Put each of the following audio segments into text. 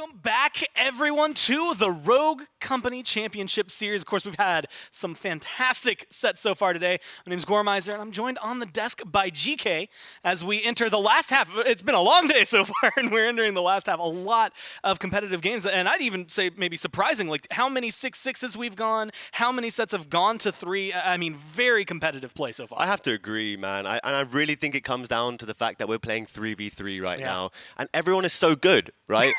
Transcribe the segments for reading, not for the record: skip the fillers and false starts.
Welcome back, everyone, to the Rogue Company Championship Series. Of course, we've had some fantastic sets so far today. My name is Gormizer, and I'm joined on the desk by GK as we enter the last half. It's been a long day so far, and we're entering the last half. A lot of competitive games, and I'd even say maybe surprising, like how many 6-6s we've gone, how many sets have gone to 3. I mean, very competitive play so far. I have to agree, man. I really think it comes down to the fact that we're playing 3v3 right now, and everyone is so good, right?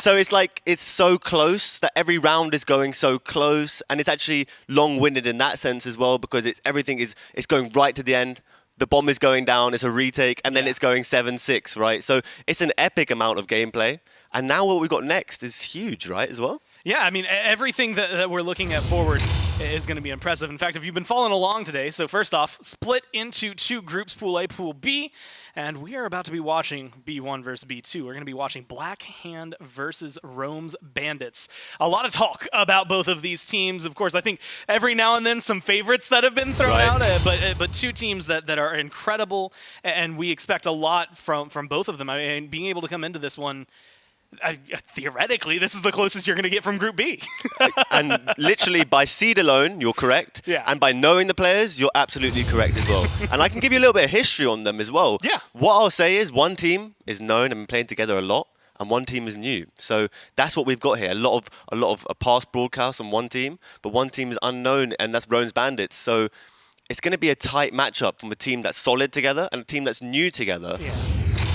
So it's like, it's so close that every round is going so close, and it's actually long-winded in that sense as well, because everything is going right to the end. The bomb is going down, it's a retake, and then it's going 7-6, right? So it's an epic amount of gameplay, and now what we've got next is huge, right, as well? Yeah, I mean, everything that we're looking at forward is going to be impressive. In fact, if you've been following along today, so first off, split into 2 groups, Pool A, Pool B, and we are about to be watching B1 versus B2. We're going to be watching Hvnd versus Rome's Bandits. A lot of talk about both of these teams. Of course, I think every now and then some favorites that have been thrown out, but 2 teams that are incredible, and we expect a lot from both of them. I mean, being able to come into this one, theoretically, this is the closest you're going to get from Group B. And literally, by seed alone, you're correct. Yeah. And by knowing the players, you're absolutely correct as well. And I can give you a little bit of history on them as well. Yeah. What I'll say is one team is known and been playing together a lot, and one team is new. So that's what we've got here. A lot of past broadcasts on one team, but one team is unknown, and that's Rome's Bandits. So it's going to be a tight matchup from a team that's solid together and a team that's new together. Yeah.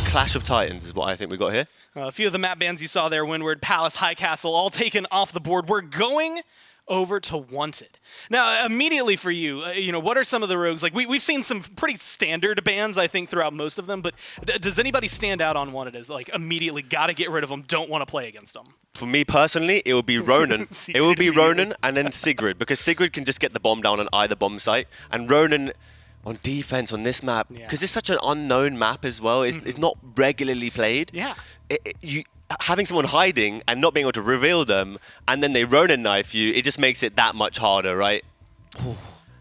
Clash of Titans is what I think we've got here. A few of the map bans you saw there, Windward, Palace, High Castle, all taken off the board. We're going over to Wanted. Now, immediately for you, what are some of the rogues? Like, we've seen some pretty standard bans, I think, throughout most of them, but does anybody stand out on Wanted as, like, immediately got to get rid of them, don't want to play against them? For me personally, it would be Ronan. It would be Ronan and then Sigrid, because Sigrid can just get the bomb down on either bomb site, and Ronan on defense on this map, because it's such an unknown map as well. It's not regularly played. Yeah. Having someone hiding and not being able to reveal them, and then they Ronan knife you, it just makes it that much harder, right?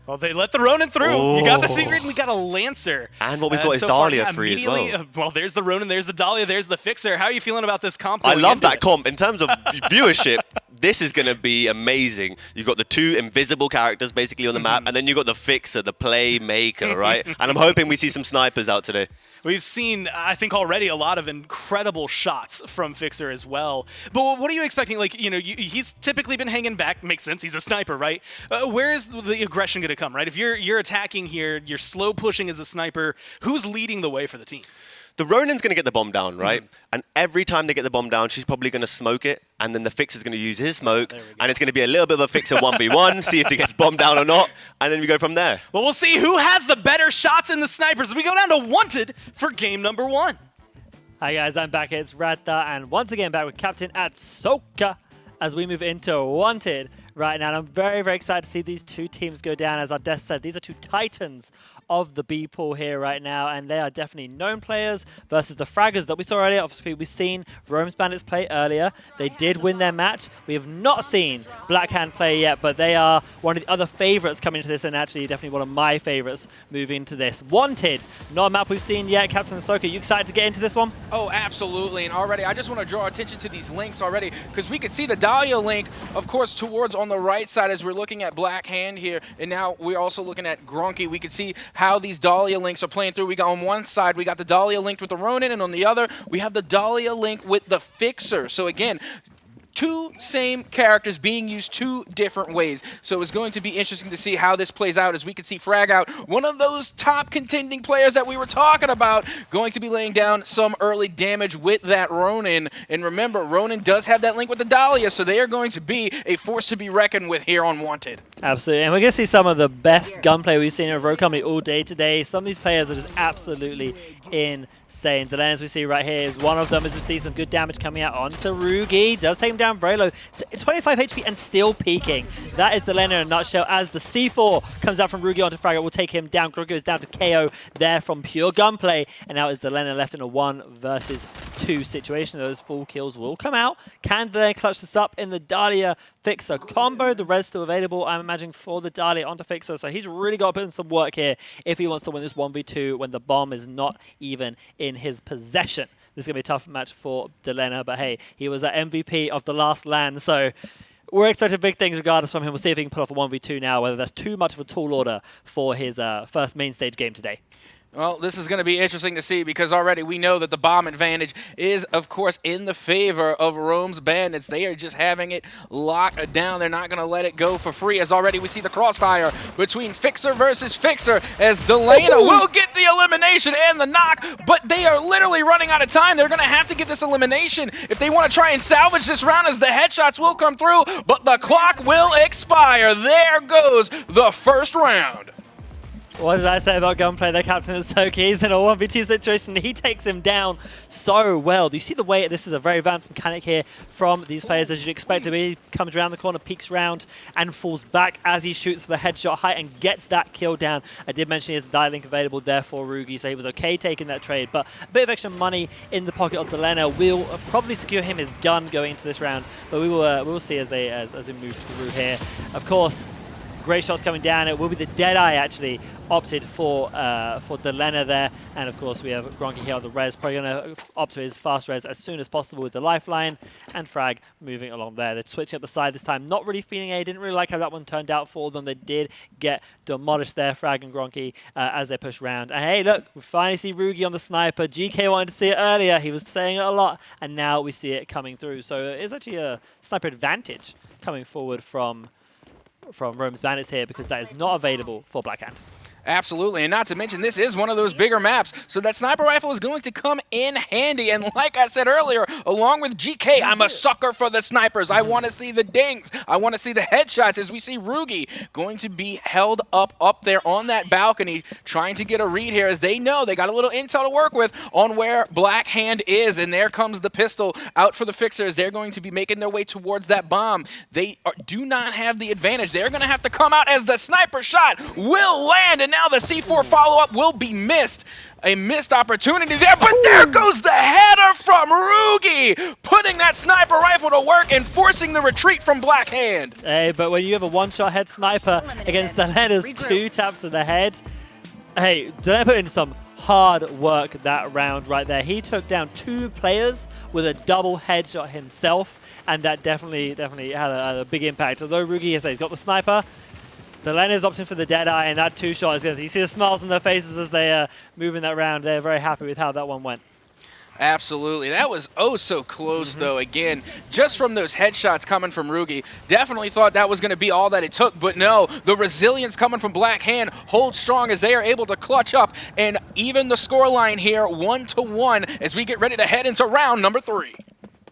Well, they let the Ronan through. Oh. You got the Sigrid, and we got a Lancer. And what we've got is Dahlia free as well. Well, there's the Ronan, there's the Dahlia, there's the Fixer. How are you feeling about this comp? I love that comp. In terms of viewership, this is going to be amazing. You've got the 2 invisible characters basically on the map, and then you've got the Fixer, the playmaker, right? And I'm hoping we see some snipers out today. We've seen, I think, already a lot of incredible shots from Fixer as well. But what are you expecting? Like, he's typically been hanging back. Makes sense. He's a sniper, right? Where is the aggression going to come, right? If you're attacking here, you're slow pushing as a sniper, who's leading the way for the team? The Ronan's going to get the bomb down, right? And every time they get the bomb down, she's probably going to smoke it, and then the Fixer's going to use his smoke, and it's going to be a little bit of a Fixer 1v1, see if he gets bombed down or not, and then we go from there. Well, we'll see who has the better shots in the snipers. We go down to Wanted for game number 1. Hi guys, I'm back. It's Radha, and once again back with Captain Atsoka as we move into Wanted right now. And I'm very, very excited to see these 2 teams go down. As our desk said, these are 2 titans of the B pool here right now, and they are definitely known players versus the fraggers that we saw earlier. Obviously, we've seen Rome's Bandits play earlier. They did win their match. We have not seen Hvnd play yet, but they are one of the other favorites coming into this, and actually definitely one of my favorites moving into this. Wanted, not a map we've seen yet. Captain Ahsoka, you excited to get into this one? Oh, absolutely. And already, I just want to draw attention to these links already, because we could see the Dahlia link, of course, towards on the right side as we're looking at Hvnd here, and now we're also looking at Grunky. We can see how these Dahlia links are playing through. We got on one side, we got the Dahlia linked with the Ronan, and on the other, we have the Dahlia link with the Fixer. So again, 2 same characters being used 2 different ways. So it's going to be interesting to see how this plays out, as we can see Frag Out, one of those top contending players that we were talking about, going to be laying down some early damage with that Ronan. And remember, Ronan does have that link with the Dahlia, so they are going to be a force to be reckoned with here on Wanted. Absolutely, and we're going to see some of the best gunplay we've seen in Rogue Company all day today. Some of these players are just absolutely insane. The lane, as we see right here, is one of them, as we see some good damage coming out onto Rugi. Does take him down very low. 25 HP and still peaking. That is the lane in a nutshell, as the C4 comes out from Rugi onto Fragger. Will take him down. Grug goes down to KO there from pure gunplay. And now is the Lena left in a 1 versus 2 situation. Those full kills will come out. Can they clutch this up in the Dahlia Fixer combo? The res still available, I'm imagining, for the Dahlia onto Fixer. So he's really got to put in some work here if he wants to win this 1v2 when the bomb is not even in his possession. this is going to be a tough match for Delena, but hey, he was an MVP of the last LAN, so we're expecting big things regardless from him. We'll see if he can put off a 1v2 now, whether that's too much of a tall order for his first main stage game today. Well, this is going to be interesting to see because already we know that the bomb advantage is, of course, in the favor of Rome's Bandits. They are just having it locked down. They're not going to let it go for free, as already we see the crossfire between Fixer versus Fixer, as Delena will get the elimination and the knock, but they are literally running out of time. They're going to have to get this elimination if they want to try and salvage this round, as the headshots will come through, but the clock will expire. There goes the first round. What did I say about Gunplay? Their captain is so key. He's in a 1v2 situation. He takes him down so well. Do you see the way this is a very advanced mechanic here from these players, as you'd expect to be? He comes around the corner, peeks round, and falls back as he shoots for the headshot height and gets that kill down. I did mention he has a die link available there for Rugi, so he was okay taking that trade. But a bit of extra money in the pocket of Delena will probably secure him his gun going into this round. But we will see as we move through here. Of course, great shots coming down. It will be the Deadeye actually opted for Delena there, and of course we have Gronky here on the res, probably going to opt to his fast res as soon as possible with the lifeline, and Frag moving along there. They're switching up the side this time, not really feeling A. Didn't really like how that one turned out for them. They did get demolished there, Frag and Gronky, as they push round. And hey, look, we finally see Rugi on the sniper. GK wanted to see it earlier. He was saying it a lot, and now we see it coming through. So it's actually a sniper advantage coming forward from Rome's Bandits here, because that is not available for Blackhand. Absolutely, and not to mention this is one of those bigger maps, so that sniper rifle is going to come in handy. And like I said earlier, along with GK, I'm a sucker for the snipers. I want to see the dings. I want to see the headshots, as we see Rugi going to be held up there on that balcony, trying to get a read here, as they know they got a little intel to work with on where Blackhand is. And there comes the pistol out for the Fixers. They're going to be making their way towards that bomb. They do not have the advantage. They're going to have to come out, as the sniper shot will land, and now the C4 follow-up will be missed. A missed opportunity there, but there goes the header from Rugi, putting that sniper rifle to work and forcing the retreat from Blackhand. Hey, but when you have a one-shot head sniper against Delena's 2 taps to the head, hey, Delena put in some hard work that round right there. He took down 2 players with a double headshot himself, and that definitely had a big impact. Although Rugi has got the sniper, Delena is opting for the Deadeye, and that 2-shot is good. You see the smiles on their faces as they move in that round. They're very happy with how that one went. Absolutely. That was oh so close, though. Again, just from those headshots coming from Rugi, definitely thought that was going to be all that it took, but no, the resilience coming from Blackhand holds strong as they are able to clutch up, and even the scoreline here 1-1 as we get ready to head into round number 3.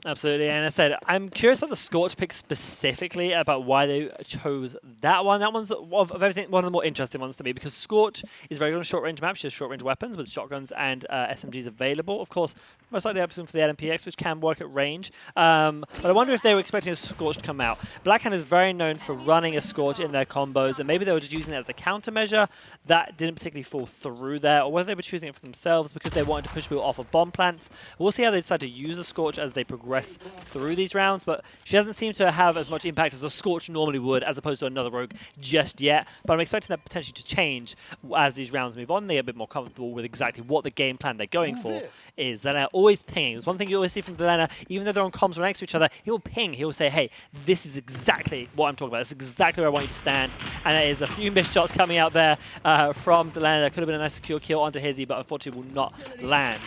Absolutely, and I said, I'm curious about the Scorch pick specifically, about why they chose that one. That one's, of everything, one of the more interesting ones to me, because Scorch is very good on short-range maps. She has short-range weapons with shotguns and SMGs available. Of course, most likely option for the LMPX, which can work at range. But I wonder if they were expecting a Scorch to come out. Blackhand is very known for running a Scorch in their combos, and maybe they were just using it as a countermeasure. That didn't particularly fall through there, or whether they were choosing it for themselves because they wanted to push people off of bomb plants. We'll see how they decide to use a Scorch as they progress through these rounds, but she doesn't seem to have as much impact as a Scorch normally would, as opposed to another Rogue just yet. But I'm expecting that potentially to change as these rounds move on. They get a bit more comfortable with exactly what the game plan they're going for is. Delena always pinging. There's one thing you always see from Delena, even though they're on comms right next to each other, he'll ping. He'll say, hey, this is exactly what I'm talking about. This is exactly where I want you to stand. And there is a few missed shots coming out there from Delena. That could have been a nice secure kill onto Hizzy, but unfortunately will not land.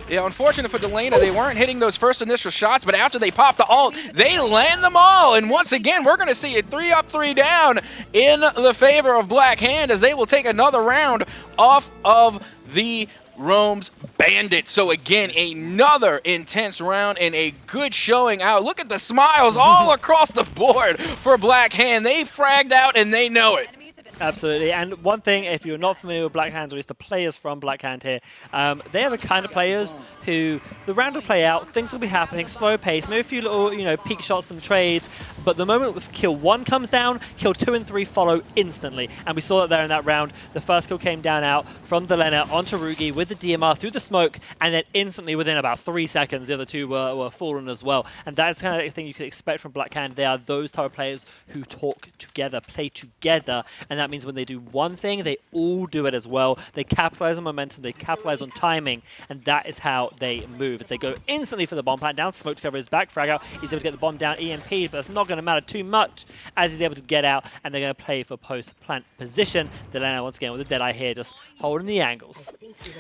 Yeah, unfortunate for Delena, they weren't hitting those first initial shots, but after they pop the ult, they land them all. And once again, we're going to see it 3 up, 3 down in the favor of Blackhand, as they will take another round off of the Rome's Bandits. So again, another intense round and a good showing out. Look at the smiles all across the board for Blackhand. They fragged out and they know it. Absolutely, and one thing, if you're not familiar with Blackhand, or at least the players from Blackhand here, they are the kind of players who, the round will play out, things will be happening, slow pace, maybe a few little, peak shots, some trades, but the moment kill 1 comes down, kill 2 and 3 follow instantly, and we saw that there in that round. The first kill came down out from Delena onto Rugi with the DMR through the smoke, and then instantly within about 3 seconds, the other 2 were fallen as well, and that's the kind of thing you could expect from Blackhand. They are those type of players who talk together, play together, and that means when they do one thing, they all do it as well. They capitalize on momentum, they capitalize on timing, and that is how they move. As they go instantly for the bomb plant down, smoke to cover his back, frag out, he's able to get the bomb down, EMP, but that's not going to matter too much as he's able to get out, and they're going to play for post-plant position. Delena once again with a Deadeye here, just holding the angles.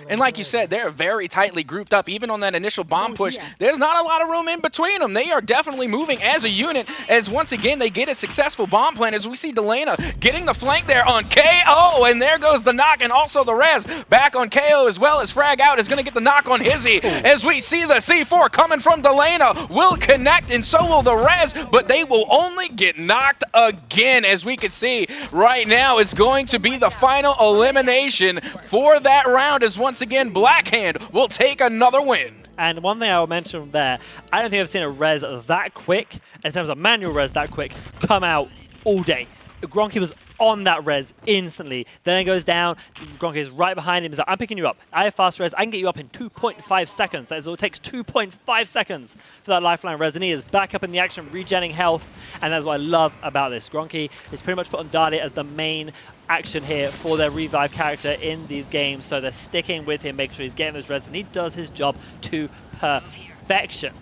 And like you said, they're very tightly grouped up. Even on that initial bomb push, there's not a lot of room in between them. They are definitely moving as a unit, as once again they get a successful bomb plant, as we see Delena getting the flank there on KO, and there goes the knock, and also the res back on KO, as well as frag out is going to get the knock on Hizzy, as we see the C4 coming from Delena will connect, and so will the res, but they will only get knocked again. As we can see right now, it's going to be the final elimination for that round, as once again Blackhand will take another win. And one thing I will mention there, I don't think I've seen a res that quick, in terms of manual res that quick, come out all day. Gronky was on that res instantly. Then it goes down. Gronky is right behind him. He's like, I'm picking you up. I have fast res. I can get you up in 2.5 seconds. That is, it takes 2.5 seconds for that lifeline res. And he is back up in the action, regenerating health. And that's what I love about this. Gronky is pretty much put on Dali as the main action here for their revive character in these games. So they're sticking with him, making sure he's getting those res. And he does his job to perfection.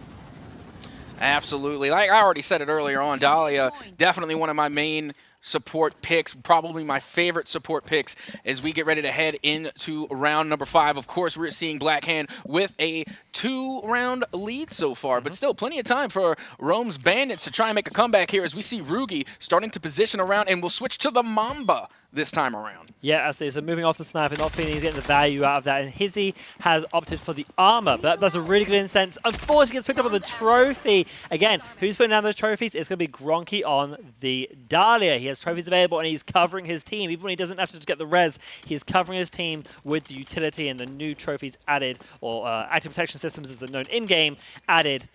Absolutely. Like I already said it earlier on, Dahlia, definitely one of my main support picks, probably my favorite support picks as we get ready to head into round number 5. Of course, we're seeing Blackhand with a 2-round lead so far, but still plenty of time for Rome's Bandits to try and make a comeback here, as we see Rugi starting to position around, and we'll switch to the Mamba this time around. Yeah, I see. So moving off the sniper, not feeling he's getting the value out of that. And Hizzy has opted for the armor, but that's a really good incense. Unfortunately, gets picked up on the trophy. Again, who's putting down those trophies? It's going to be Gronky on the Dahlia. He has trophies available, and he's covering his team. Even when he doesn't have to get the res, he's covering his team with the utility and the new trophies added, or active protection systems as they're known in-game, added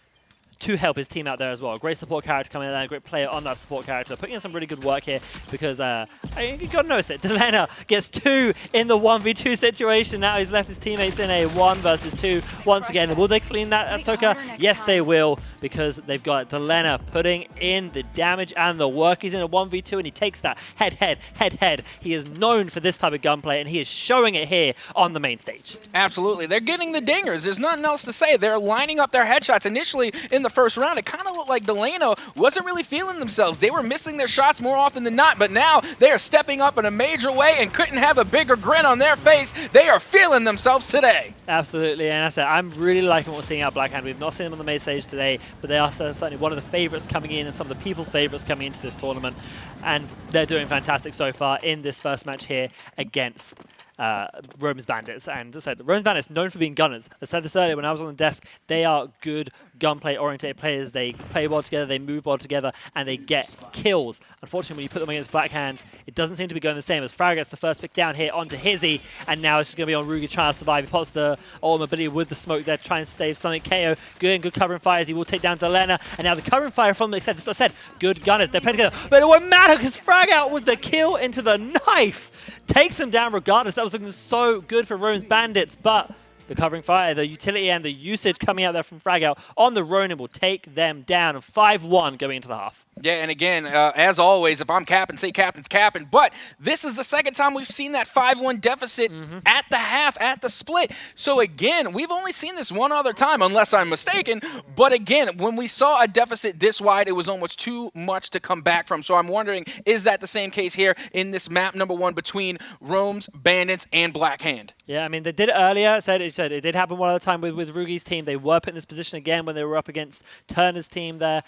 to help his team out there as well. A great support character coming in there, a great player on that support character, putting in some really good work here, because you got to notice it. Delena gets 2 in the 1v2 situation. Now he's left his teammates in a 1 versus 2 once again. Will they clean that, Atoka? Yes, they will, because they've got Delena putting in the damage and the work. He's in a 1v2 and he takes that head. He is known for this type of gunplay, and he is showing it here on the main stage. Absolutely. They're getting the dingers. There's nothing else to say. They're lining up their headshots. Initially in the first round, it kind of looked like Delena wasn't really feeling themselves. They were missing their shots more often than not, but now they are stepping up in a major way and couldn't have a bigger grin on their face. They are feeling themselves today. Absolutely, and I said, I'm really liking what we're seeing out of Blackhand. We've not seen them on the main stage today, but they are certainly one of the favorites coming in and some of the people's favorites coming into this tournament, and they're doing fantastic so far in this first match here against Rome's Bandits. And as I said, Rome's Bandits known for being gunners. I said this earlier when I was on the desk, they are good gunplay oriented players. They play well together, they move well together, and they get kills. Unfortunately, when you put them against Blackhand, it doesn't seem to be going the same, as Frag gets the first pick down here onto Hizzy, and now it's just going to be on Rugi trying to survive. He pops the ultimate ability with the smoke there, trying to save something. KO, good covering fires. He will take down Delena, and now the covering fire from the extent, as I said, good gunners. They're playing together, but it won't matter because Frag out with the kill into the knife takes him down regardless. That was looking so good for Rome's Bandits, but the covering fire, the utility, and the usage coming out there from Fragout on the Ronin will take them down. 5-1 going into the half. Yeah, and again, as always, if I'm capping, say captain's capping. But this is the second time we've seen that 5-1 deficit at the half, at the split. So again, we've only seen this one other time, unless I'm mistaken. But again, when we saw a deficit this wide, it was almost too much to come back from. So I'm wondering, is that the same case here in this map number 1 between Rome's Bandits and Blackhand? Yeah, I mean, they did it earlier. It did happen one other time with Rugi's team. They were put in this position again when they were up against Turner's team there.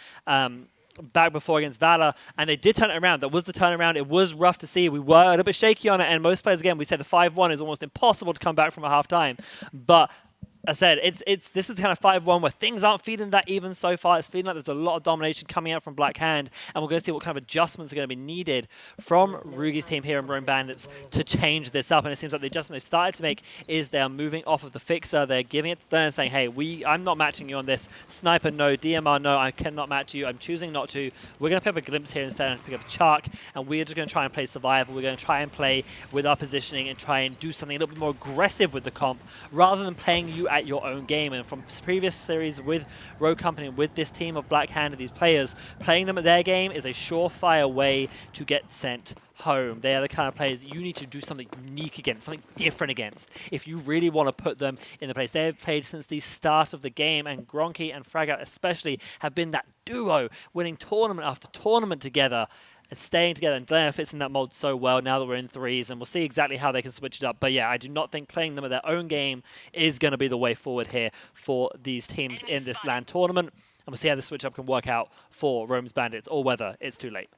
Back before against Valor, and they did turn it around. That was the turnaround. It was rough to see. We were a little bit shaky on it, and most players, again, we said the 5-1 is almost impossible to come back from a half-time. But I said, this is the kind of 5-1 where things aren't feeling that even so far. It's feeling like there's a lot of domination coming out from Blackhand, and we're going to see what kind of adjustments are going to be needed from Rugi's team here in Rome Bandits to change this up. And it seems like the adjustment they've started to make is they're moving off of the fixer. They're giving it to them and saying, hey, I'm not matching you on this. Sniper, no. DMR, no. I cannot match you. I'm choosing not to. We're going to pick up a glimpse here instead and pick up a Chark, and we're just going to try and play survival. We're going to try and play with our positioning and try and do something a little bit more aggressive with the comp rather than playing you at your own game. And from previous series with Rogue Company, with this team of Black Hand and these players, playing them at their game is a surefire way to get sent home. They are the kind of players you need to do something unique against, something different against, if you really want to put them in the place. They have played since the start of the game, and Gronky and Fragout especially have been that duo, winning tournament after tournament together and staying together. And Glacier fits in that mold so well now that we're in threes, and we'll see exactly how they can switch it up. But yeah, I do not think playing them at their own game is going to be the way forward here for these teams in this LAN tournament. And we'll see how the switch up can work out for Rome's Bandits, or whether it's too late.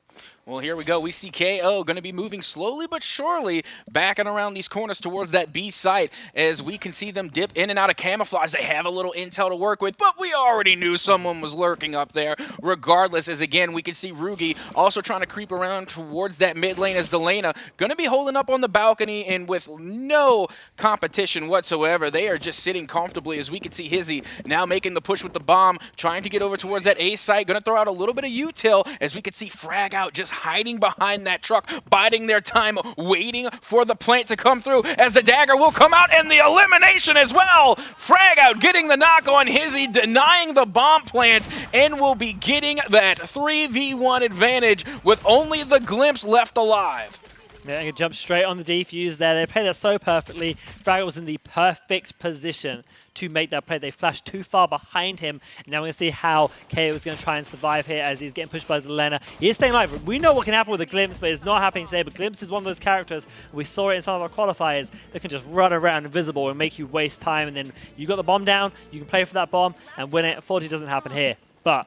Well, here we go. We see KO going to be moving slowly but surely back and around these corners towards that B site, as we can see them dip in and out of camouflage. They have a little intel to work with, but we already knew someone was lurking up there regardless, as again, we can see Rugi also trying to creep around towards that mid lane, as Delana going to be holding up on the balcony, and with no competition whatsoever, they are just sitting comfortably, as we can see Hizzy now making the push with the bomb, trying to get over towards that A site, going to throw out a little bit of util, as we can see Frag out just hiding behind that truck, biding their time, waiting for the plant to come through, as the dagger will come out and the elimination as well. Frag out getting the knock on Hizzy, denying the bomb plant, and will be getting that 3v1 advantage with only the glimpse left alive. Yeah, I can jump straight on the defuse there. They played that so perfectly. Fraggle was in the perfect position to make that play. They flashed too far behind him. Now we're going to see how KO is going to try and survive here as he's getting pushed by Delana. He is staying alive. We know what can happen with a Glimpse, but it's not happening today. But Glimpse is one of those characters, we saw it in some of our qualifiers, that can just run around invisible and make you waste time. And then you got the bomb down, you can play for that bomb and win it. 40 doesn't happen here. But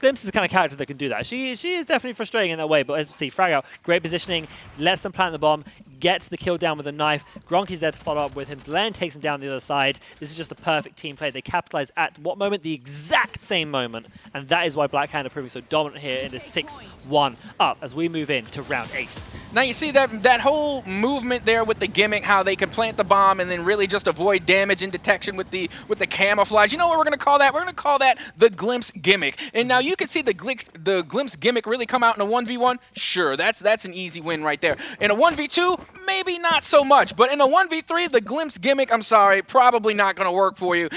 Glimpse is the kind of character that can do that. She is definitely frustrating in that way, but as we see, Fragout, great positioning, lets them plant the bomb, gets the kill down with a knife. Gronky's there to follow up with him. Delan takes him down the other side. This is just a perfect team play. They capitalize at what moment? The exact same moment, and that is why Black Hand are proving so dominant here in this 6-1 up as we move into round 8. Now you see that whole movement there with the gimmick, how they can plant the bomb and then really just avoid damage and detection with the camouflage. You know what we're going to call that? We're going to call that the Glimpse gimmick. And now you can see the Glimpse gimmick really come out in a 1v1. Sure, that's an easy win right there. In a 1v2, maybe not so much. But in a 1v3, the Glimpse gimmick, I'm sorry, probably not going to work for you.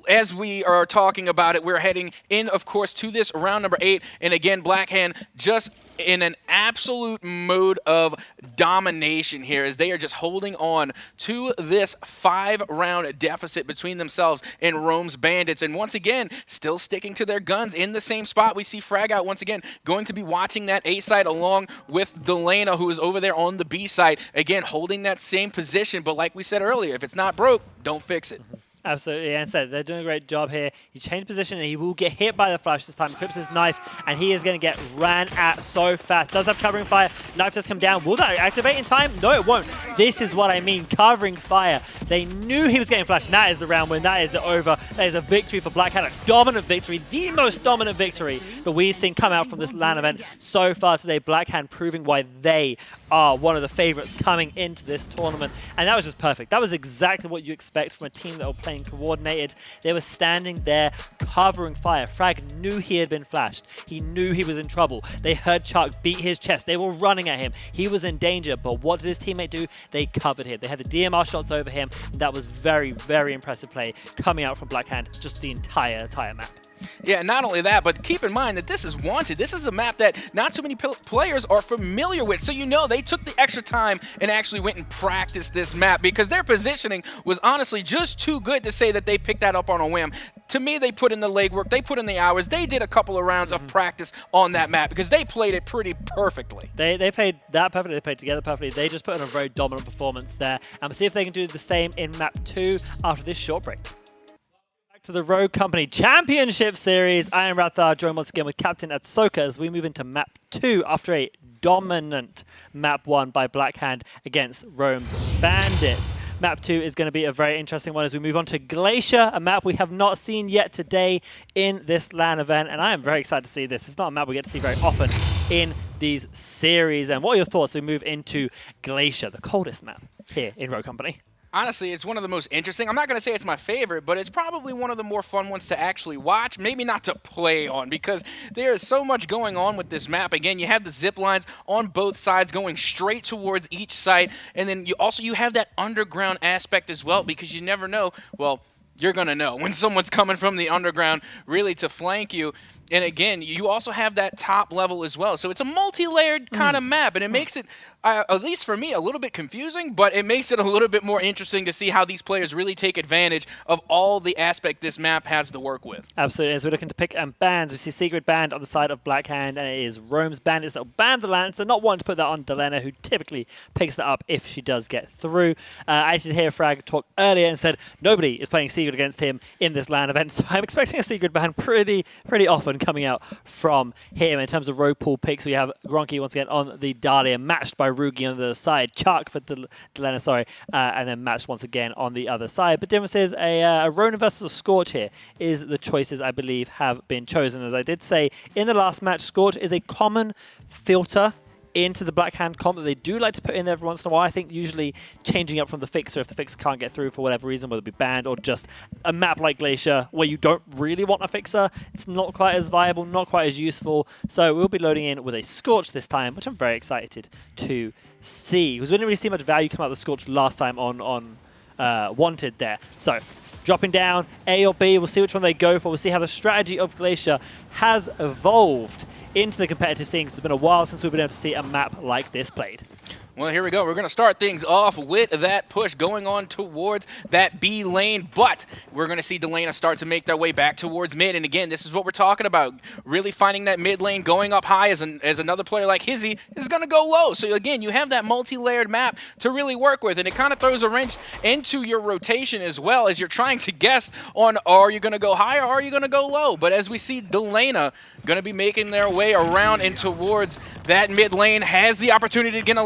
As we are talking about it, we're heading in, of course, to this round number 8. And again, Black Hand just in an absolute mode of domination here, as they are just holding on to this 5-round deficit between themselves and Rome's Bandits. And once again, still sticking to their guns in the same spot. We see Fragout once again going to be watching that A side along with Delana, who is over there on the B side. Again, holding that same position. But like we said earlier, if it's not broke, don't fix it. Absolutely, and said they're doing a great job here. He changed position and he will get hit by the flash this time. Clips his knife and he is going to get ran at so fast. Does have covering fire. Knife does come down. Will that activate in time? No, it won't. This is what I mean, covering fire. They knew he was getting flashed. And that is the round win. That is it over. That is a victory for Black Hat. A dominant victory. The most dominant victory that we've seen come out from this LAN event so far today. Black Hat proving why they are one of the favorites coming into this tournament. And that was just perfect. That was exactly what you expect from a team that were playing coordinated. They were standing there covering fire. Frag knew he had been flashed. He knew he was in trouble. They heard Chuck beat his chest. They were running at him. He was in danger, but what did his teammate do? They covered him. They had the DMR shots over him. And that was very, very impressive play coming out from Black Hand just the entire map. Yeah, not only that, but keep in mind that this is Wanted. This is a map that not too many players are familiar with. So you know they took the extra time and actually went and practiced this map, because their positioning was honestly just too good to say that they picked that up on a whim. To me, they put in the legwork, they put in the hours, they did a couple of rounds of practice on that map, because they played it pretty perfectly. They played that perfectly, they played together perfectly. They just put in a very dominant performance there. And we'll see if they can do the same in map 2 after this short break. To the Rogue Company Championship Series. I am Rathar, joined once again with Captain Atsoka as we move into map 2 after a dominant map 1 by Black Hand against Rome's Bandits. Map 2 is going to be a very interesting one as we move on to Glacier, a map we have not seen yet today in this LAN event, and I am very excited to see this. It's not a map we get to see very often in these series. And what are your thoughts as we move into Glacier, the coldest map here in Rogue Company? Honestly, it's one of the most interesting. I'm not going to say it's my favorite, but it's probably one of the more fun ones to actually watch, maybe not to play on, because there is so much going on with this map. Again, you have the zip lines on both sides going straight towards each site, and then you have that underground aspect as well, because you never know, well, you're going to know when someone's coming from the underground really to flank you. And again, you also have that top level as well. So it's a multi-layered kind of map, and it makes it, at least for me, a little bit confusing, but it makes it a little bit more interesting to see how these players really take advantage of all the aspect this map has to work with. Absolutely. As we're looking to pick bans, we see Secret Band on the side of Blackhand, and it is Rome's Bandits that will ban the Lancer, not wanting to put that on Delena, who typically picks that up if she does get through. I did hear Frag talk earlier and said nobody is playing Secret against him in this LAN event, so I'm expecting a Secret ban pretty often coming out from him. In terms of row pool picks, we have Gronky once again on the Dahlia, matched by Rugi on the other side, Chuck for Delena, sorry, and then matched once again on the other side. But difference is a Ronin versus a Scorch here is the choices I believe have been chosen. As I did say in the last match, Scorch is a common filter into the Blackhand comp that they do like to put in every once in a while. I think usually changing up from the Fixer if the Fixer can't get through for whatever reason, whether it be banned or just a map like Glacier where you don't really want a Fixer, it's not quite as viable, not quite as useful. So we'll be loading in with a Scorch this time, which I'm very excited to see. Because we didn't really see much value come out of the Scorch last time on Wanted there. So dropping down, A or B, we'll see which one they go for. We'll see how the strategy of Glacier has evolved into the competitive scene, because it's been a while since we've been able to see a map like this played. Well, here we go. We're going to start things off with that push going on towards that B lane, but we're going to see Delena start to make their way back towards mid. And again, this is what we're talking about. Really finding that mid lane, going up high as another player like Hizzy is going to go low. So again, you have that multi-layered map to really work with, and it kind of throws a wrench into your rotation as well as you're trying to guess on, are you going to go high or are you going to go low? But as we see Delena going to be making their way around and towards that mid lane, has the opportunity to get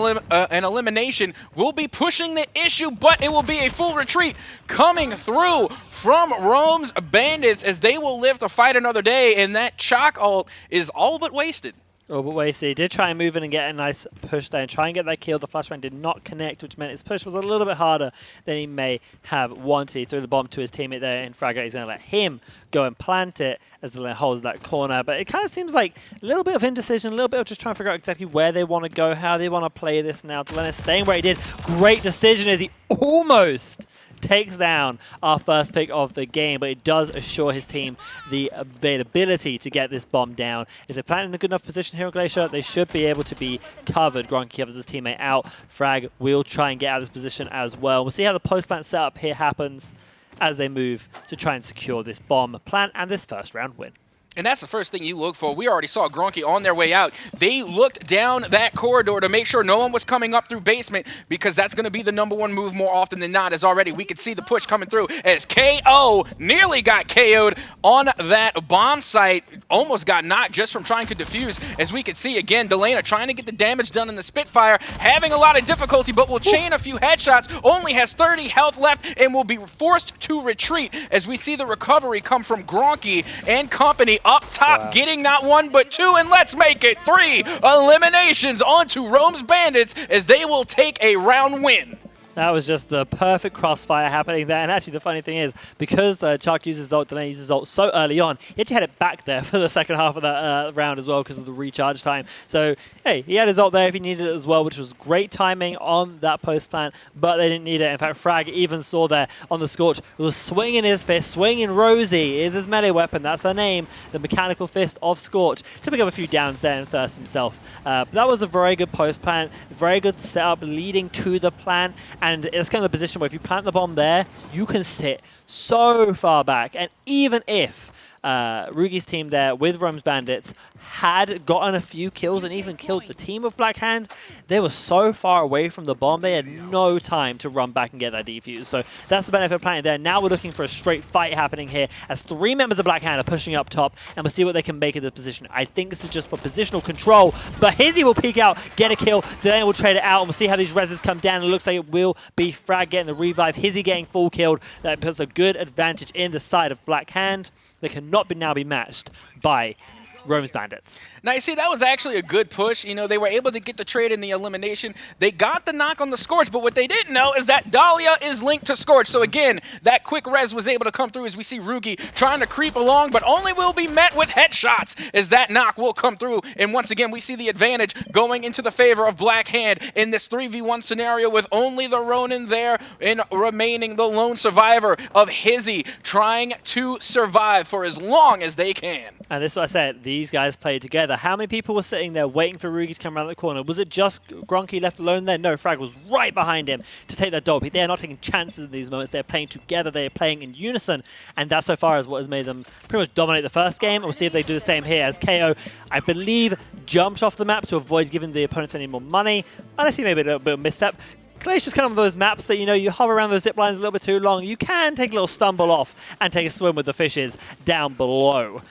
an elimination, will be pushing the issue, but it will be a full retreat coming through from Rome's Bandits as they will live to fight another day, and that Chalk ult is all but wasted. Oh, but wasted. He did try and move in and get a nice push there and try and get that kill. The flashbang did not connect, which meant his push was a little bit harder than he may have wanted. He threw the bomb to his teammate there, and Fragger is going to let him go and plant it as the holds that corner. But it kind of seems like a little bit of indecision, a little bit of just trying to figure out exactly where they want to go, how they want to play this now. Delena staying where he did. Great decision as he almost takes down our first pick of the game, but it does assure his team the availability to get this bomb down. If they're planting in a good enough position here on Glacier, they should be able to be covered. Gronky covers his teammate out. Frag will try and get out of this position as well. We'll see how the post-plant setup here happens as they move to try and secure this bomb plant and this first round win. And that's the first thing you look for. We already saw Gronky on their way out. They looked down that corridor to make sure no one was coming up through basement, because that's going to be the #1 move more often than not, as already we could see the push coming through as KO nearly got KO'd on that bomb site. Almost got knocked just from trying to defuse, as we could see again, Delena trying to get the damage done in the Spitfire, having a lot of difficulty, but will chain a few headshots, only has 30 health left, and will be forced to retreat as we see the recovery come from Gronky and company up top. Wow. Getting not 1 but 2, and let's make it 3 eliminations onto Rome's Bandits as they will take a round win. That was just the perfect crossfire happening there. And actually, the funny thing is, because Chuck uses ult, Delena uses ult so early on, he actually had it back there for the second half of that round as well because of the recharge time. So, hey, he had his ult there if he needed it as well, which was great timing on that post plant, but they didn't need it. In fact, Frag even saw there on the Scorch, who was swinging his fist, swinging Rosie is his melee weapon. That's her name, the mechanical fist of Scorch, to pick up a few downs there and thirst himself. But that was a very good post plant, very good setup leading to the plant. And it's kind of the position where if you plant the bomb there, you can sit so far back. And even if Rugi's team there with Rome's Bandits had gotten a few kills and even killed the team of Blackhand, they were so far away from the bomb, they had no time to run back and get that defuse. So that's the benefit of planting there. Now we're looking for a straight fight happening here as 3 members of Blackhand are pushing up top, and we'll see what they can make of this position. I think this is just for positional control, but Hizzy will peek out, get a kill, Delena will trade it out, and we'll see how these reses come down. It looks like it will be Frag getting the revive, Hizzy getting full killed. That puts a good advantage in the side of Blackhand. They cannot now be matched by Rome's Bandits. Now, you see, that was actually a good push. You know, they were able to get the trade in the elimination. They got the knock on the Scorch, but what they didn't know is that Dahlia is linked to Scorch. So again, that quick res was able to come through as we see Rugi trying to creep along, but only will be met with headshots as that knock will come through. And once again, we see the advantage going into the favor of Black Hand in this 3v1 scenario with only the Ronin there and remaining the lone survivor of Hizzy trying to survive for as long as they can. And this is what I said, these guys played together. How many people were sitting there waiting for Rugi to come around the corner? Was it just Gronky left alone there? No, Frag was right behind him to take that dog. They are not taking chances in these moments. They're playing together. They're playing in unison. And that so far is what has made them pretty much dominate the first game. We'll see if they do the same here as KO, I believe, jumped off the map to avoid giving the opponents any more money. Unless he maybe a little bit of a misstep. Glacier's kind of those maps that, you know, you hover around those zip lines a little bit too long. You can take a little stumble off and take a swim with the fishes down below.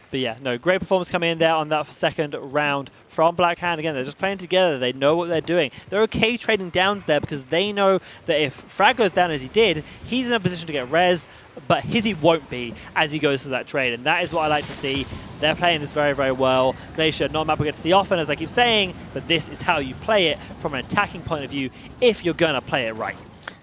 But yeah, no, great performance coming in there on that second round from Black Hand. Again, they're just playing together. They know what they're doing. They're okay trading downs there because they know that if Frag goes down as he did, he's in a position to get rezzed, but Hizzy won't be as he goes to that trade. And that is what I like to see. They're playing this very, very well. Glacier, not a map we get to see often, as I keep saying, but this is how you play it from an attacking point of view if you're going to play it right.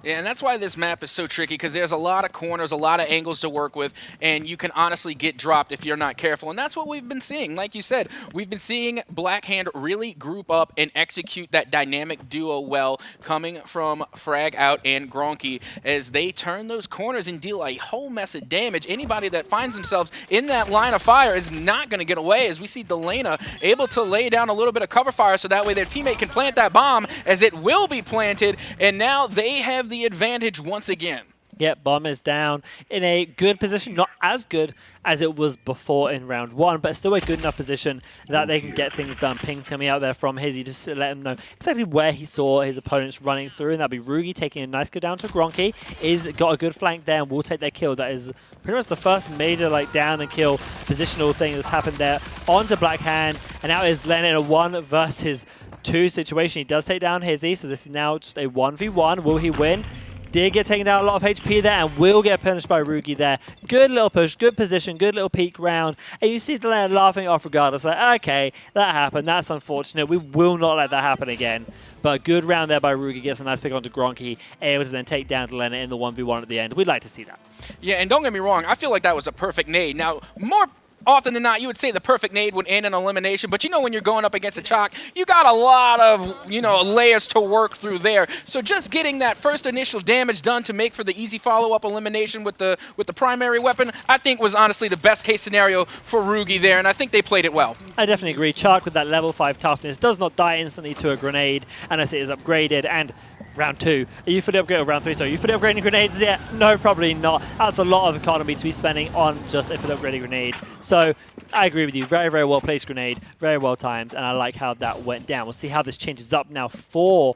Yeah, and that's why this map is so tricky, because there's a lot of corners, a lot of angles to work with, and you can honestly get dropped if you're not careful. And that's what we've been seeing. Like you said, we've been seeing Black Hand really group up and execute that dynamic duo well, coming from Frag Out and Gronky, as they turn those corners and deal a whole mess of damage. Anybody that finds themselves in that line of fire is not going to get away, as we see Delana able to lay down a little bit of cover fire so that way their teammate can plant that bomb, as it will be planted, and now they have the advantage once again. Yep, bomb is down in a good position, not as good as it was before in round one, but still a good enough position that they can get things done. Ping's coming out there from Hizzy just to let him know exactly where he saw his opponents running through, and that'll be Rugi taking a nice go down to Gronky. He's got a good flank there and will take that kill. That is pretty much the first major down and kill positional thing that's happened there onto Black Hand, and now is Len in a 1 versus 2 situation. He does take down Hizzy, so this is now just a 1v1. Will he win? Did get taken down a lot of HP there and will get punished by Rugi there. Good little push, good position, good little peek round. And you see Delana laughing off regardless. Like, okay, that happened. That's unfortunate. We will not let that happen again. But a good round there by Rugi. Gets a nice pick onto Gronky. Able to then take down Delana in the 1v1 at the end. We'd like to see that. Yeah, and don't get me wrong. I feel like that was a perfect nade. Now, more often than not, you would say the perfect nade would end in elimination, but you know when you're going up against a chalk, you got a lot of, you know, layers to work through there. So just getting that first initial damage done to make for the easy follow-up elimination with the primary weapon, I think was honestly the best case scenario for Rugi there, and I think they played it well. I definitely agree. Chalk with that level 5 toughness does not die instantly to a grenade unless it is upgraded, and round 2. Are you fully upgraded? Round 3, sorry. Are you fully upgrading grenades yet? No, probably not. That's a lot of economy to be spending on just a fully upgraded grenade. So I agree with you. Very, very well placed grenade. Very well timed. And I like how that went down. We'll see how this changes up now for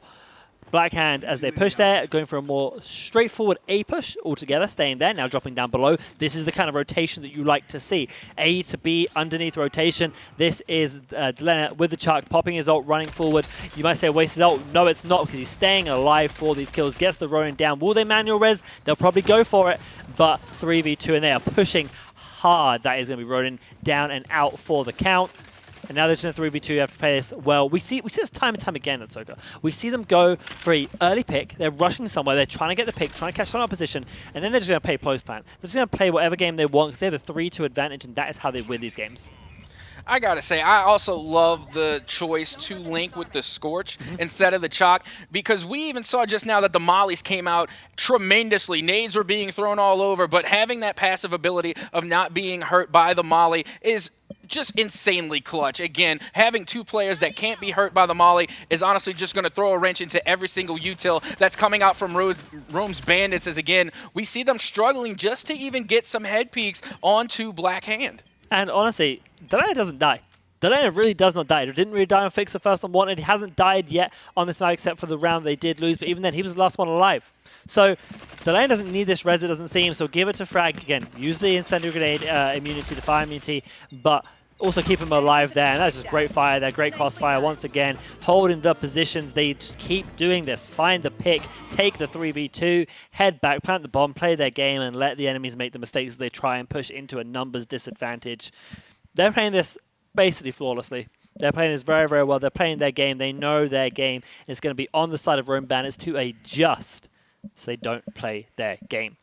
Black Hand as they push there, going for a more straightforward A push altogether, staying there, now dropping down below. This is the kind of rotation that you like to see. A to B underneath rotation. This is Delana with the Chuck, popping his ult, running forward. You might say wasted ult. No, it's not, because he's staying alive for these kills. Gets the Ronin down. Will they manual res? They'll probably go for it, but 3v2, and they are pushing hard. That is going to be Ronin down and out for the count. And now they're just in 3v2, you have to play this well. We see this time and time again at Soka. We see them go for an early pick. They're rushing somewhere. They're trying to get the pick, trying to catch someone opposition, and then they're just going to play close plan. They're just going to play whatever game they want because they have a 3-2 advantage, and that is how they win these games. I gotta say, I also love the choice to link with the Scorch instead of the Chalk, because we even saw just now that the mollies came out tremendously. Nades were being thrown all over, but having that passive ability of not being hurt by the molly is just insanely clutch. Again, having 2 players that can't be hurt by the molly is honestly just going to throw a wrench into every single util that's coming out from Rome's Bandits, as again, we see them struggling just to even get some head peeks onto Black Hand. And honestly, Delana doesn't die. Delana really does not die. He didn't really die on Fix the First Unwanted. He hasn't died yet on this map except for the round they did lose, but even then, he was the last one alive. So Delana doesn't need this res, it doesn't seem, so give it to Frag. Again, use the incendiary grenade immunity, the fire immunity, but also keep him alive there, and that's just great fire there, great crossfire once again, holding the positions. They just keep doing this. Find the pick, take the 3v2, head back, plant the bomb, play their game, and let the enemies make the mistakes as they try and push into a numbers disadvantage. they're playing this basically flawlessly. They're playing this very, very well. They're playing their game. They know their game. It's going to be on the side of Rome Bandits to adjust so they don't play their game.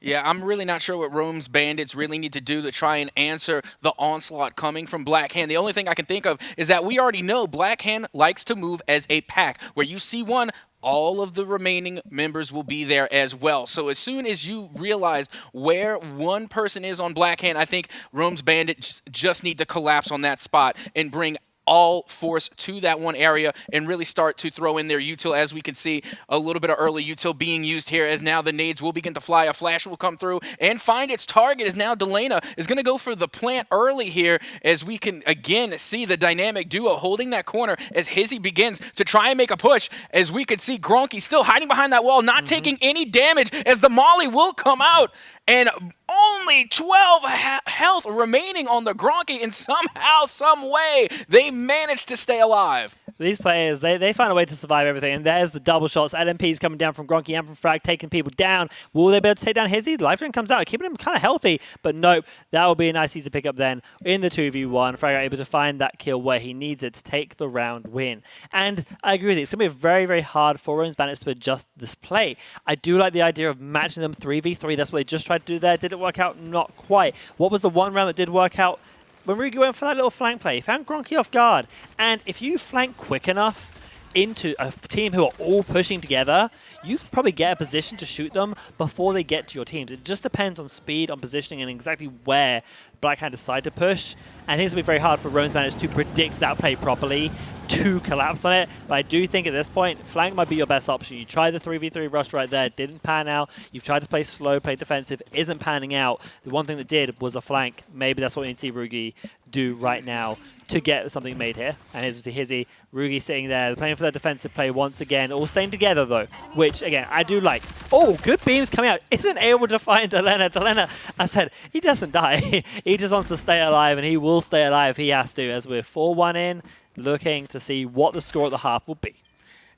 Yeah, I'm really not sure what Rome's Bandits really need to do to try and answer the onslaught coming from Blackhand. The only thing I can think of is that we already know Blackhand likes to move as a pack. Where you see one, all of the remaining members will be there as well. So as soon as you realize where one person is on Blackhand, I think Rome's Bandits just need to collapse on that spot and bring all force to that one area and really start to throw in their util. As we can see, a little bit of early util being used here, as now the nades will begin to fly. A flash will come through and find its target, as now Delana is going to go for the plant early here, as we can again see the dynamic duo holding that corner as Hizzy begins to try and make a push. As we could see Gronky still hiding behind that wall, not taking any damage, as the Molly will come out, and only 12 health remaining on the Gronky, and somehow, some way, they managed to stay alive. These players, they find a way to survive everything, and there's the double shots. LMP's coming down from Gronky and from Frag, taking people down. Will they be able to take down Hizzy? The life drain comes out, keeping him kind of healthy, but nope. That will be a nice easy pick up then in the 2v1. Frag able to find that kill where he needs it to take the round win. And I agree with you. It's going to be very, very hard for Rome's Bandits to adjust this play. I do like the idea of matching them 3v3. That's what they just tried to do there. Did it work out? Not quite. What was the one round that did work out? When Rugi went for that little flank play, he found Gronky off guard. And if you flank quick enough into a team who are all pushing together, you can probably get a position to shoot them before they get to your teams. It just depends on speed, on positioning, and exactly where Blackhand decide to push. And I think it's going to be very hard for Rome's Bandits to predict that play properly, to collapse on it. But I do think at this point, flank might be your best option. You tried the 3v3 rush right there, didn't pan out. You've tried to play slow, play defensive, isn't panning out. The one thing that did was a flank. Maybe that's what we need to see Rugi do right now to get something made here. And here's Hizzy, Rugi sitting there, playing for that defensive play once again, all staying together though, which again, I do like. Oh, good beams coming out. Isn't able to find Delana. Delana, I said, he doesn't die. He just wants to stay alive, and he will stay alive if he has to, as we're 4-1 in, looking to see what the score at the half will be.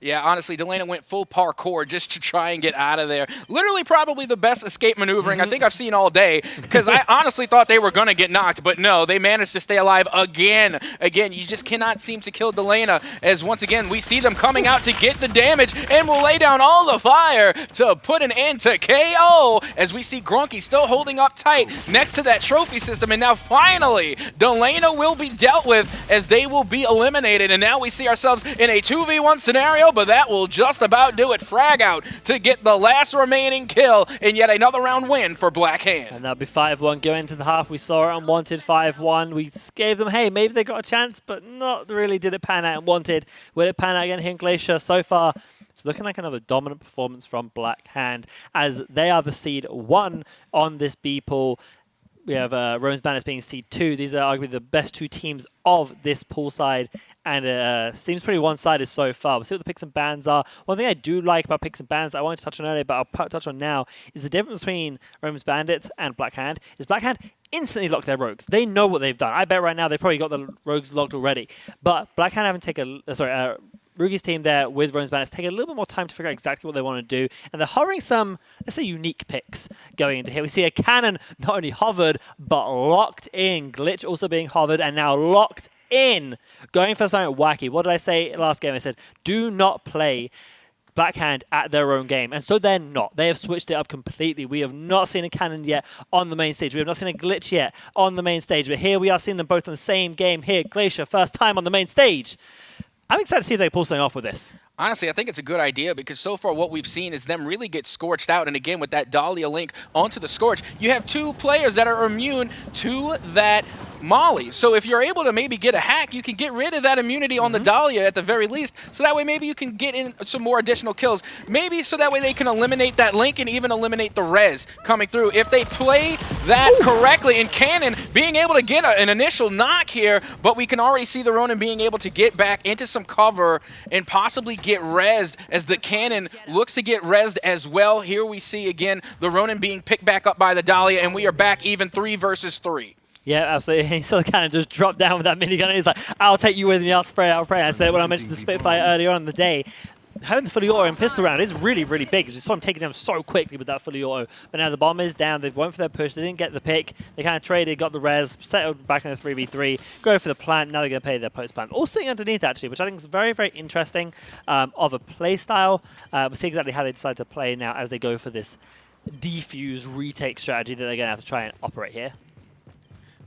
Yeah, honestly, Delana went full parkour just to try and get out of there. Literally probably the best escape maneuvering I think I've seen all day, because I honestly thought they were going to get knocked, but no, they managed to stay alive again. Again, you just cannot seem to kill Delana, as once again, we see them coming out to get the damage and will lay down all the fire to put an end to KO, as we see Gronky still holding up tight next to that trophy system, and now finally, Delana will be dealt with as they will be eliminated, and now we see ourselves in a 2v1 scenario, but that will just about do it. Frag out to get the last remaining kill in yet another round win for Blackhand. And that'll be 5-1 going into the half. We saw it unwanted 5-1. We gave them, hey, maybe they got a chance, but not really did it pan out unwanted. Will it pan out again here in Glacier? So far, it's looking like another dominant performance from Blackhand, as they are the seed 1 on this B pool. We have Rome's Bandits being seed 2. These are arguably the best 2 teams of this pool side, and seems pretty one-sided so far. We'll see what the picks and bans are. One thing I do like about picks and bans that I wanted to touch on earlier, but I'll touch on now, is the difference between Rome's Bandits and Blackhand is Blackhand instantly lock their rogues. They know what they've done. I bet right now they probably got the rogues locked already. But Blackhand haven't taken Rugi's team there with Rome's Bandits take a little bit more time to figure out exactly what they want to do, and they're hovering some, let's say, unique picks going into here. We see a cannon not only hovered, but locked in. Glitch also being hovered, and now locked in. Going for something wacky. What did I say last game? I said, do not play Blackhand at their own game, and so they're not. They have switched it up completely. We have not seen a cannon yet on the main stage. We have not seen a glitch yet on the main stage, but here we are seeing them both in the same game here. Glacier, first time on the main stage. I'm excited to see if they pull something off with this. Honestly, I think it's a good idea, because so far what we've seen is them really get scorched out. And again, with that Dahlia link onto the Scorch, you have 2 players that are immune to that Molly. So if you're able to maybe get a hack, you can get rid of that immunity on the Dahlia at the very least. So that way maybe you can get in some more additional kills. Maybe so that way they can eliminate that link and even eliminate the res coming through. If they play that correctly, and Cannon being able to get an initial knock here, but we can already see the Ronin being able to get back into some cover and possibly get rezzed, as the Cannon looks to get rezzed as well. Here we see again the Ronin being picked back up by the Dahlia, and we are back even 3 versus 3. Yeah, absolutely. He saw the cannon just drop down with that minigun, and he's like, I'll take you with me, I'll spray, I'll pray. I said it when I mentioned the Spitfire earlier on in the day. having the fully auto and pistol round is really, really big, because we saw him taking down so quickly with that fully auto. But now the bomb is down. They went for their push. They didn't get the pick. They kind of traded, got the res, settled back in the 3v3, go for the plant. Now they're going to pay their post plant. All sitting underneath, actually, which I think is very, very interesting of a play style. We'll see exactly how they decide to play now as they go for this defuse retake strategy that they're going to have to try and operate here.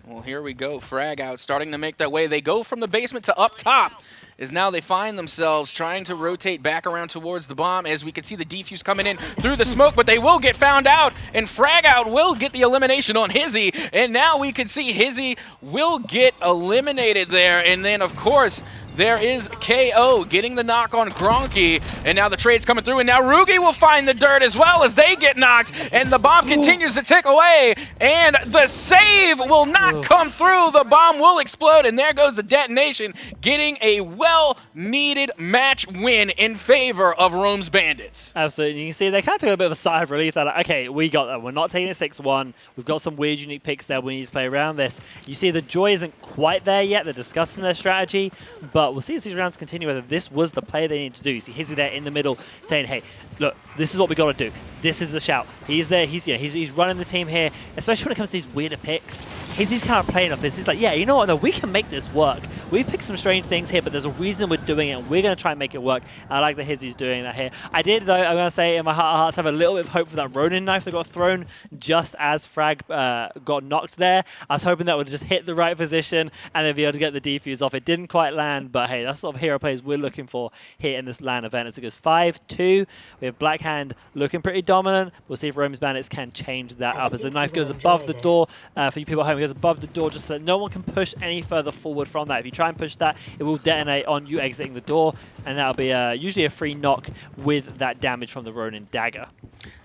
Well, here we go. Frag out, starting to make their way. They go from the basement to up top, as now they find themselves trying to rotate back around towards the bomb, as we can see the defuse coming in through the smoke, but they will get found out, and Frag out will get the elimination on Hizzy, and now we can see Hizzy will get eliminated there, and then, of course, there is KO getting the knock on Gronky, and now the trade's coming through, and now Rugi will find the dirt as well as they get knocked, and the bomb continues to tick away, and the save will not come through. The bomb will explode, and there goes the detonation, getting a well-needed match win in favor of Rome's Bandits. Absolutely. You can see they kind of took a bit of a sigh of relief. They're like, okay, we got that. We're not taking a 6-1. We've got some weird, unique picks there. We need to play around this. You see the joy isn't quite there yet. They're discussing their strategy, but we'll see as these rounds continue whether this was the play they need to do. You see Hizzy there in the middle saying, hey, look, this is what we got to do. This is the shout. He's there. He's running the team here, especially when it comes to these weirder picks. Hizzy's kind of playing off this. He's like, yeah, you know what? No, we can make this work. We've picked some strange things here, but there's a reason we're doing it, and we're going to try and make it work. I like that Hizzy's doing that here. I did, though, I'm going to say in my heart of hearts, have a little bit of hope for that Ronin knife that got thrown just as Frag got knocked there. I was hoping that would just hit the right position and then be able to get the defuse off. It didn't quite land, but hey, that's sort of hero plays we're looking for here in this LAN event as it goes 5-2. We have Blackhand looking pretty dominant. We'll see if Rome's Bandits can change that up as the knife goes above the door. For you people at home, it goes above the door just so that no one can push any further forward from that. If you try and push that, it will detonate on you exiting the door, and that'll be usually a free knock with that damage from the Ronin dagger.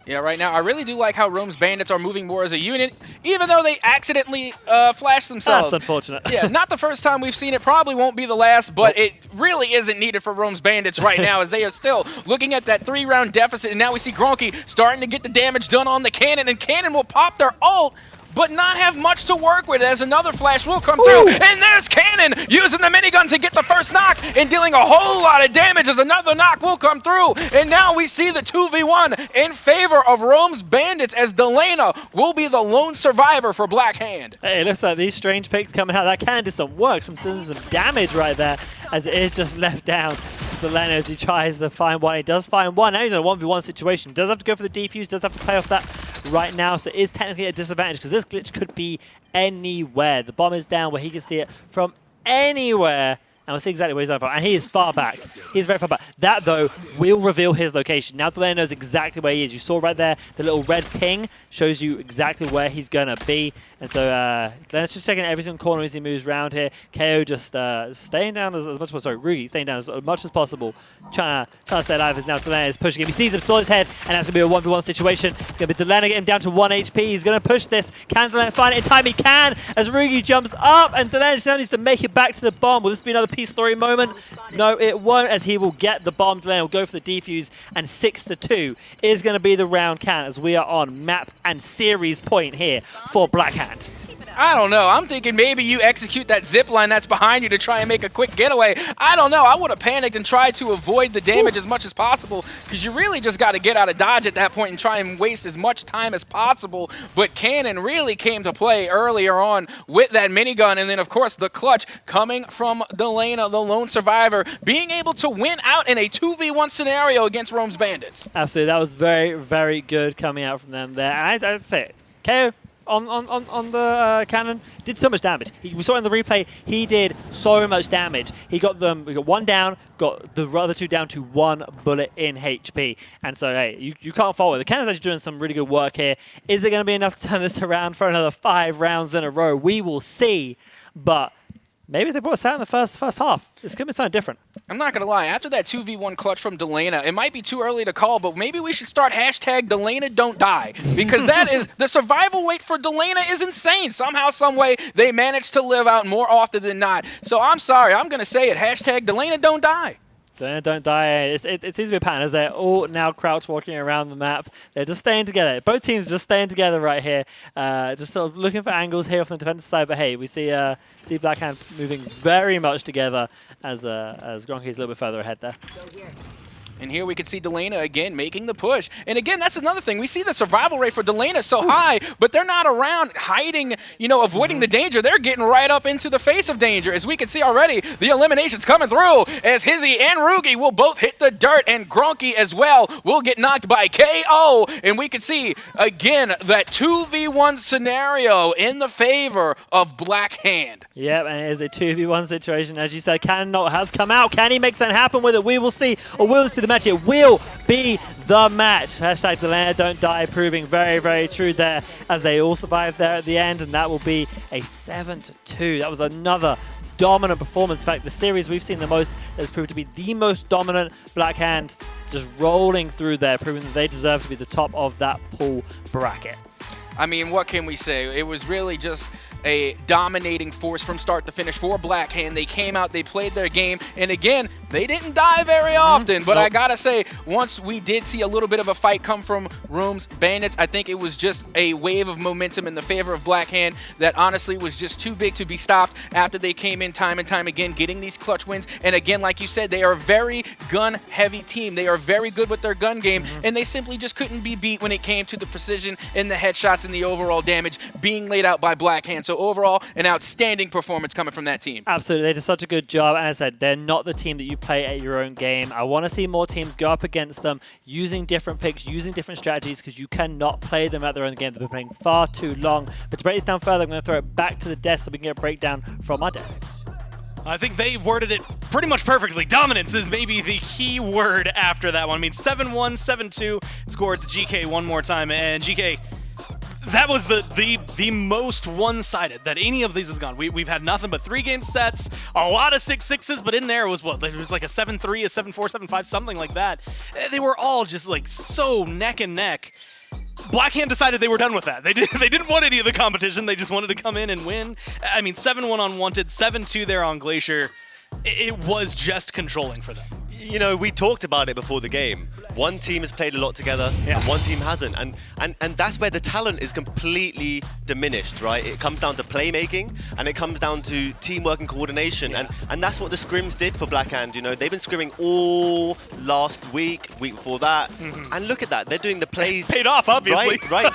Yeah, right now, I really do like how Rome's Bandits are moving more as a unit, even though they accidentally flashed themselves. That's unfortunate. Yeah, not the first time we've seen it, probably won't be the last, but it really isn't needed for Rome's Bandits right now, as they are still looking at that 3-round deficit, and now we see Gronky starting to get the damage done on the cannon, and cannon will pop their ult, but not have much to work with, as another flash will come through. And there's Cannon using the minigun to get the first knock and dealing a whole lot of damage as another knock will come through. And now we see the 2v1 in favor of Rome's Bandits, as Delana will be the lone survivor for Blackhand. Hey, it looks like these strange picks coming out. That can do some work, some damage right there, as it is just left down to Delana as he tries to find one. He does find one. Now he's in a 1v1 situation. Does have to go for the defuse, does have to play off that right now, so it is technically a disadvantage because this glitch could be anywhere. The bomb is down where he can see it from anywhere, and we'll see exactly where he's over. And he is far back. He's very far back. That, though, will reveal his location. Now Delana knows exactly where he is. You saw right there, the little red ping shows you exactly where he's going to be. And so Delana's just checking every single corner as he moves around here. KO just staying down as much as possible. Sorry, Rugi staying down as much as possible. Trying to stay alive as now Delana is pushing him. He sees him, saw his head, and that's going to be a 1v1 situation. It's going to be Delana getting him down to 1 HP. He's going to push this. Can Delana find it in time? He can, as Rugi jumps up, and Delana just now needs to make it back to the bomb. Will this be another Peace Story moment? No, it won't, as he will get the bomb. Delana will go for the defuse, and 6-2 is going to be the round count as we are on map and series point here for Blackhand. I don't know. I'm thinking maybe you execute that zip line that's behind you to try and make a quick getaway. I don't know. I would have panicked and tried to avoid the damage as much as possible, because you really just got to get out of dodge at that point and try and waste as much time as possible. But Cannon really came to play earlier on with that minigun, and then, of course, the clutch coming from Delana, the lone survivor, being able to win out in a 2v1 scenario against Rome's Bandits. Absolutely. That was very, very good coming out from them there. And I'd say, KO on the cannon did so much damage. We saw in the replay, he did so much damage. We got one down, got the other two down to 1 bullet in HP. And so, hey, you can't follow it. The cannon's actually doing some really good work here. Is it going to be enough to turn this around for another 5 rounds in a row? We will see. But maybe if they brought us out in the first half, it's going to be something different. I'm not going to lie. After that 2v1 clutch from Delana, it might be too early to call, but maybe we should start hashtag Delana don't die, because that is the survival rate for Delana is insane. Somehow, some way, they manage to live out more often than not. So I'm sorry. I'm going to say it. Hashtag Delana don't die. Don't die. It seems to be a pattern as they're all now crouch walking around the map. They're just staying together. Both teams just staying together right here. Just sort of looking for angles here from the defensive side. But hey, we see Blackhand moving very much together as Gronky's a little bit further ahead there. And here we can see Delana again making the push. And again, that's another thing. We see the survival rate for Delana so high, but they're not around hiding, avoiding the danger. They're getting right up into the face of danger. As we can see already, the eliminations coming through as Hizzy and Rugi will both hit the dirt, and Gronky as well will get knocked by KO. And we can see, again, that 2v1 scenario in the favor of Black Hand. Yep, and it is a 2v1 situation. As you said, Cannonalt has come out. Can he make something happen with it? We will see. Or will this be the match? It will be the match. Hashtag Delana don't die, proving very, very true there as they all survive there at the end, and that will be a 7-2. That was another dominant performance. In fact, the series we've seen the most has proved to be the most dominant. Black Hand just rolling through there, proving that they deserve to be the top of that pool bracket. I mean, what can we say? It was really just a dominating force from start to finish for Black Hand. They came out, they played their game, and again, they didn't die very often. But I gotta say, once we did see a little bit of a fight come from Room's Bandits, I think it was just a wave of momentum in the favor of Black Hand that honestly was just too big to be stopped after they came in time and time again, getting these clutch wins. And again, like you said, they are a very gun-heavy team. They are very good with their gun game, and they simply just couldn't be beat when it came to the precision and the headshots and the overall damage being laid out by Black Hand. So overall, an outstanding performance coming from that team. Absolutely, they did such a good job. And as I said, they're not the team that you play at your own game. I want to see more teams go up against them using different picks, using different strategies, because you cannot play them at their own game. They've been playing far too long. But to break this down further, I'm going to throw it back to the desk so we can get a breakdown from our desk. I think they worded it pretty much perfectly. Dominance is maybe the key word after that one. I mean, 7-1, 7-2 scores GK one more time. And GK, that was the most one-sided that any of these has gone. We've had nothing but 3-game sets, a lot of 6-6s, but in there was what? It was like a 7-3, a 7-4, 7-5, something like that. They were all just like so neck and neck. Black Hand decided they were done with that. They didn't want any of the competition. They just wanted to come in and win. I mean, 7-1 on Wanted, 7-2 there on Glacier. It was just controlling for them. We talked about it before the game. One team has played a lot together, and one team hasn't. And that's where the talent is completely diminished, right? It comes down to playmaking, and it comes down to teamwork and coordination. And that's what the scrims did for Black Hand. They've been scrimming all last week before that. And look at that. They're doing the plays. Paid off, obviously. Right.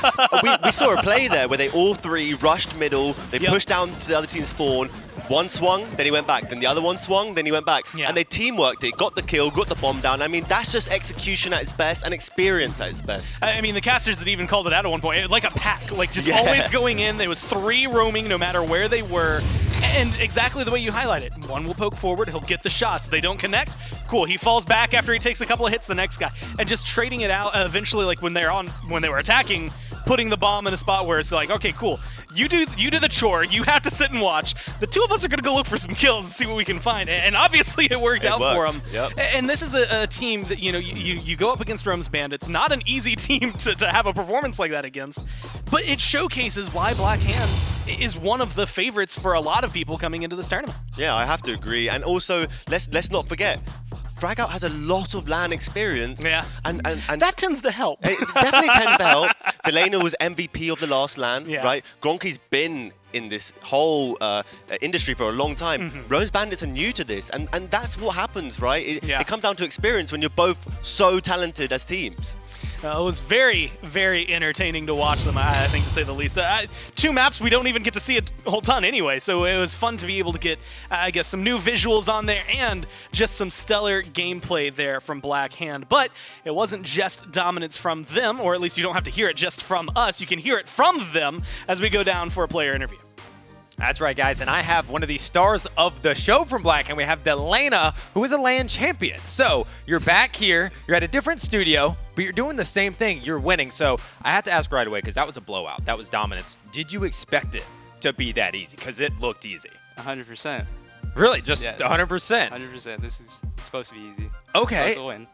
we saw a play there where they all three rushed middle. They pushed down to the other team's spawn. One swung, then he went back. Then the other one swung, then he went back. And they teamworked it, got the kill, got the bomb down. I mean, that's just execution at its best and experience at its best. I mean, the casters had even called it out at one point, like a pack, like just always going in. There was 3 roaming no matter where they were. And exactly the way you highlighted. One will poke forward, he'll get the shots. They don't connect, cool. He falls back after he takes a couple of hits, the next guy. And just trading it out eventually, like when they were attacking, putting the bomb in a spot where it's like, okay, cool. You do the chore. You have to sit and watch. The two of us are going to go look for some kills and see what we can find. And obviously it worked out for them. Yep. And this is a team that, you go up against Rome's Bandits. Not an easy team to have a performance like that against. But it showcases why Black Hand is one of the favorites for a lot of people coming into this tournament. Yeah, I have to agree. And also, let's not forget, Fragout has a lot of LAN experience. Yeah. And that tends to help. It definitely tends to help. Delana was MVP of the last LAN, right? Gronky's been in this whole industry for a long time. Rome's Bandits are new to this, and that's what happens, right? It comes down to experience when you're both so talented as teams. It was very, very entertaining to watch them, I think, to say the least. 2 maps, we don't even get to see a whole ton anyway, so it was fun to be able to get, I guess, some new visuals on there and just some stellar gameplay there from Black Hand. But it wasn't just dominance from them, or at least you don't have to hear it just from us. You can hear it from them as we go down for a player interview. That's right, guys, and I have one of the stars of the show from Black Hand. We have Delana, who is a LAN champion. So you're back here, you're at a different studio, but you're doing the same thing. You're winning. So I have to ask right away, because that was a blowout. That was dominance. Did you expect it to be that easy? Because it looked easy. 100%. Really? Just Yes. 100%? 100%. This is supposed to be easy. Okay. Supposed to win.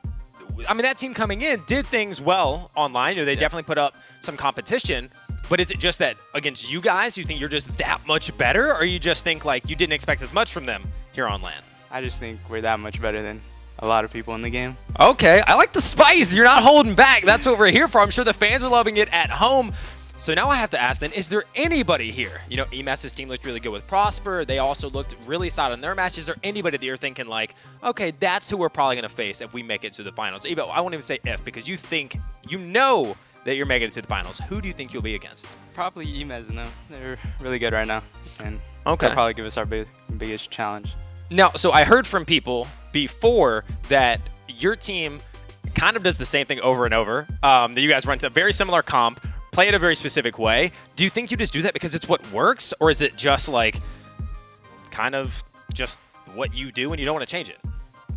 I mean, that team coming in did things well online. They definitely put up some competition. But is it just that against you guys, you think you're just that much better? Or you just think like you didn't expect as much from them here on LAN? I just think we're that much better than a lot of people in the game. Okay, I like the spice. You're not holding back. That's what we're here for. I'm sure the fans are loving it at home. So now I have to ask then, is there anybody here? You know, EMS's team looked really good with Prosper. They also looked really solid in their matches. Is there anybody that you're thinking like, okay, that's who we're probably going to face if we make it to the finals? Even, I won't even say if, because you think, you know that you're making it to the finals. Who do you think you'll be against? Probably EMS, though. They're really good right now. And Okay. they'll probably give us our biggest challenge. Now, so I heard from people before that your team kind of does the same thing over and over. That you guys run a very similar comp, play it a very specific way. Do you think you just do that because it's what works, or is it just like kind of just what you do and you don't want to change it?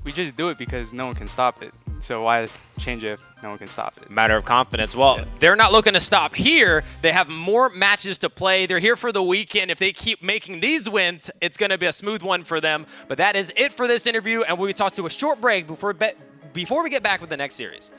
We just do it because no one can stop it. So why change it if no one can stop it? Matter of confidence. Well, they're not looking to stop here. They have more matches to play. They're here for the weekend. If they keep making these wins, it's going to be a smooth one for them. But that is it for this interview, and we'll be talking to a short break before we get back with the next series.